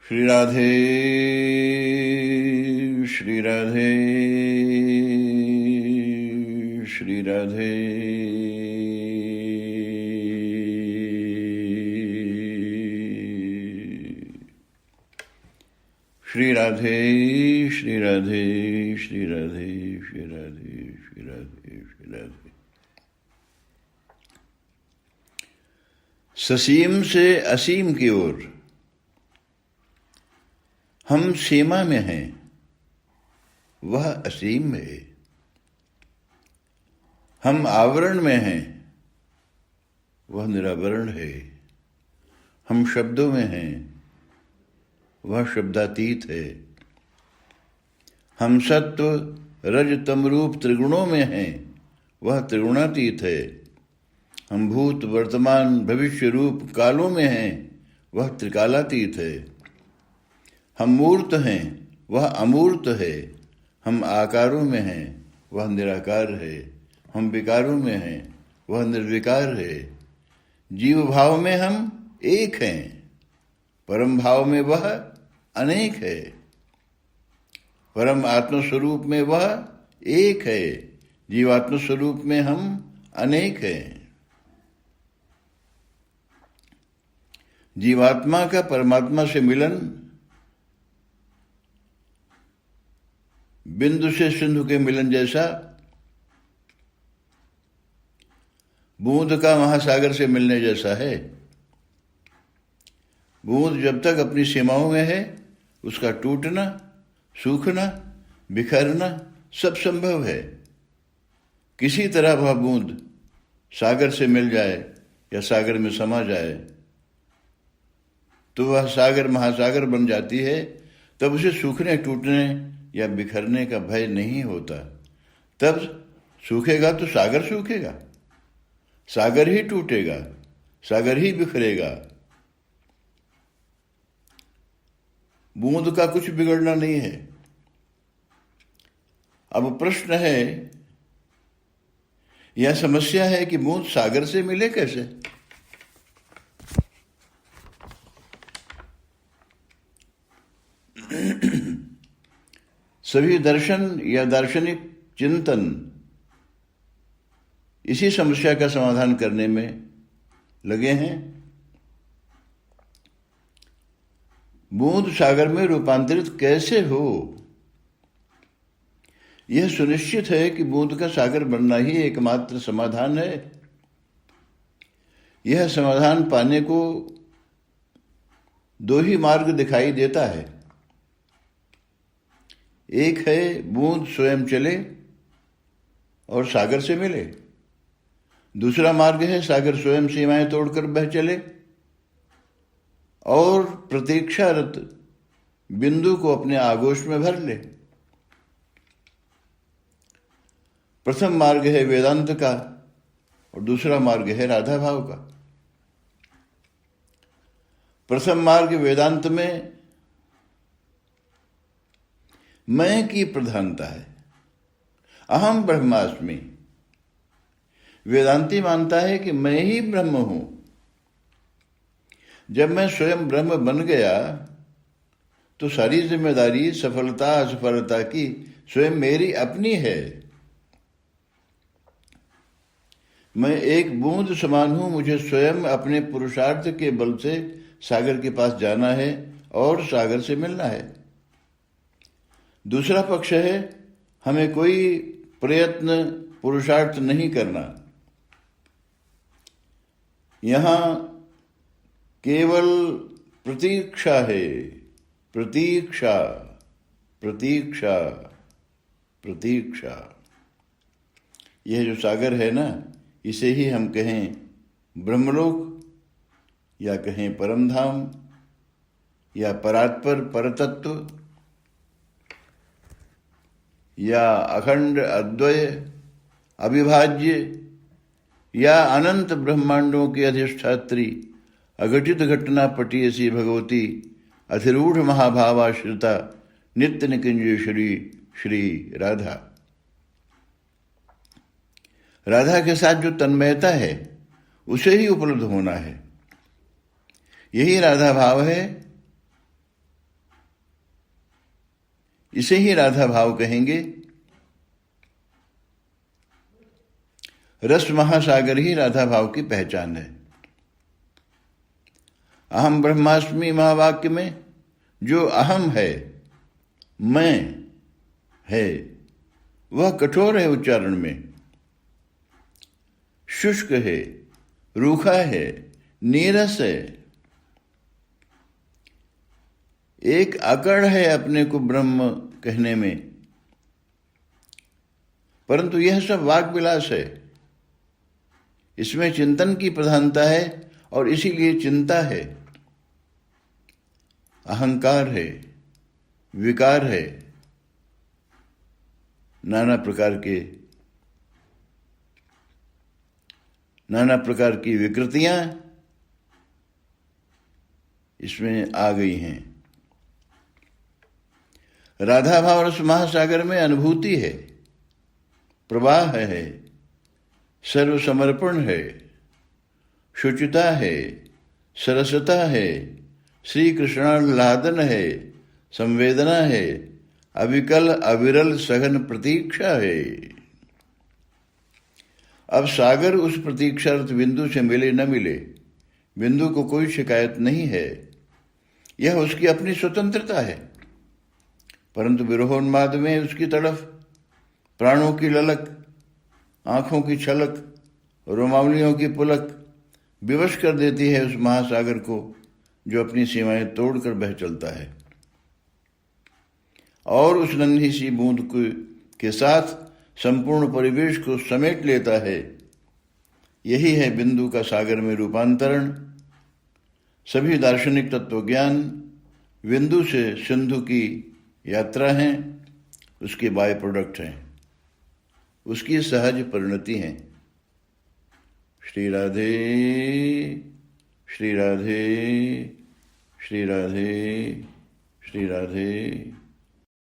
श्री राधे श्री राधे श्री राधे। श्री राधे श्री राधे श्री राधे श्री राधे श्री राधे श्री राधे। ससीम से असीम की ओर हम सीमा में हैं, वह असीम में है। हम आवरण में हैं, वह निरावरण है। हम शब्दों में हैं, वह शब्दातीत है। हम सत्व रज तम रूप त्रिगुणों में हैं, वह त्रिगुणातीत है। हम भूत वर्तमान भविष्य रूप कालों में हैं, वह त्रिकालातीत है। हम मूर्त हैं, वह अमूर्त है। हम आकारों में हैं, वह निराकार है। हम विकारों में हैं, वह निर्विकार है। जीव भाव में हम एक हैं, परम भाव में वह अनेक है। परम आत्मस्वरूप में वह एक है, जीवात्म स्वरूप में हम अनेक हैं। जीवात्मा का परमात्मा से मिलन बिंदु से सिंधु के मिलन जैसा, बूंद का महासागर से मिलने जैसा है। बूंद जब तक अपनी सीमाओं में है, उसका टूटना, सूखना, बिखरना सब संभव है। किसी तरह वह बूंद सागर से मिल जाए या सागर में समा जाए तो वह सागर महासागर बन जाती है। तब उसे सूखने, टूटने या बिखरने का भय नहीं होता। तब सूखेगा तो सागर सूखेगा, सागर ही टूटेगा, सागर ही बिखरेगा। बूंद का कुछ बिगड़ना नहीं है। अब प्रश्न है, यह समस्या है कि बूंद सागर से मिले कैसे? सभी दर्शन या दार्शनिक चिंतन इसी समस्या का समाधान करने में लगे हैं। बूंद सागर में रूपांतरित कैसे हो? यह सुनिश्चित है कि बूंद का सागर बनना ही एकमात्र समाधान है। यह समाधान पाने को दो ही मार्ग दिखाई देता है। एक है बूंद स्वयं चले और सागर से मिले। दूसरा मार्ग है सागर स्वयं सीमाएं तोड़कर बह चले और प्रतीक्षारत बिंदु को अपने आगोश में भर ले। प्रथम मार्ग है वेदांत का और दूसरा मार्ग है राधा भाव का। प्रथम मार्ग वेदांत में मैं की प्रधानता है। अहम ब्रह्मास्मि। वेदांती मानता है कि मैं ही ब्रह्म हूं। जब मैं स्वयं ब्रह्म बन गया तो सारी जिम्मेदारी सफलता असफलता की स्वयं मेरी अपनी है। मैं एक बूंद समान हूं। मुझे स्वयं अपने पुरुषार्थ के बल से सागर के पास जाना है और सागर से मिलना है। दूसरा पक्ष है, हमें कोई प्रयत्न पुरुषार्थ नहीं करना। यहां केवल प्रतीक्षा है। प्रतीक्षा, प्रतीक्षा, प्रतीक्षा। यह जो सागर है ना, इसे ही हम कहें ब्रह्मलोक या कहें परमधाम या परात्पर परतत्व या अखंड अद्वय अविभाज्य या अनंत ब्रह्मांडों की अधिष्ठात्री अघटित घटना पटीयसी भगवती अधिरूढ़ महाभावाश्रिता नित्य निकुंजेश्वरी श्री राधा। राधा के साथ जो तन्मयता है उसे ही उपलब्ध होना है। यही राधा भाव है इसे ही राधा भाव कहेंगे। रस महासागर ही राधा भाव की पहचान है। अहम ब्रह्मास्मि महावाक्य में जो अहम है, मैं है, वह कठोर है उच्चारण में, शुष्क है, रूखा है, नीरस है, एक अकड़ है अपने को ब्रह्म कहने में। परंतु यह सब वाक विलास है, इसमें चिंतन की प्रधानता है और इसीलिए चिंता है, अहंकार है, विकार है, नाना प्रकार की विकृतियां इसमें आ गई हैं। राधा भाव रस महासागर में अनुभूति है, प्रवाह है, सर्वसमर्पण है, शुचिता है, सरसता है, श्री कृष्णाह्लादन है, संवेदना है, अविकल अविरल सघन प्रतीक्षा है। अब सागर उस प्रतीक्षारत बिंदु से मिले न मिले, बिंदु को कोई शिकायत नहीं है, यह उसकी अपनी स्वतंत्रता है। परंतु विरहोन्माद में उसकी तड़फ, प्राणों की ललक, आंखों की छलक, रोमावलियों की पुलक विवश कर देती है उस महासागर को जो अपनी सीमाएं तोड़कर बह चलता है और उस नन्ही सी बूंद के साथ संपूर्ण परिवेश को समेट लेता है। यही है बिंदु का सागर में रूपांतरण। सभी दार्शनिक तत्वज्ञान बिंदु से सिंधु की यात्रा हैं, उसके बाय प्रोडक्ट हैं, उसकी सहज परिणति हैं। श्री राधे श्री राधे श्री राधे श्री राधे।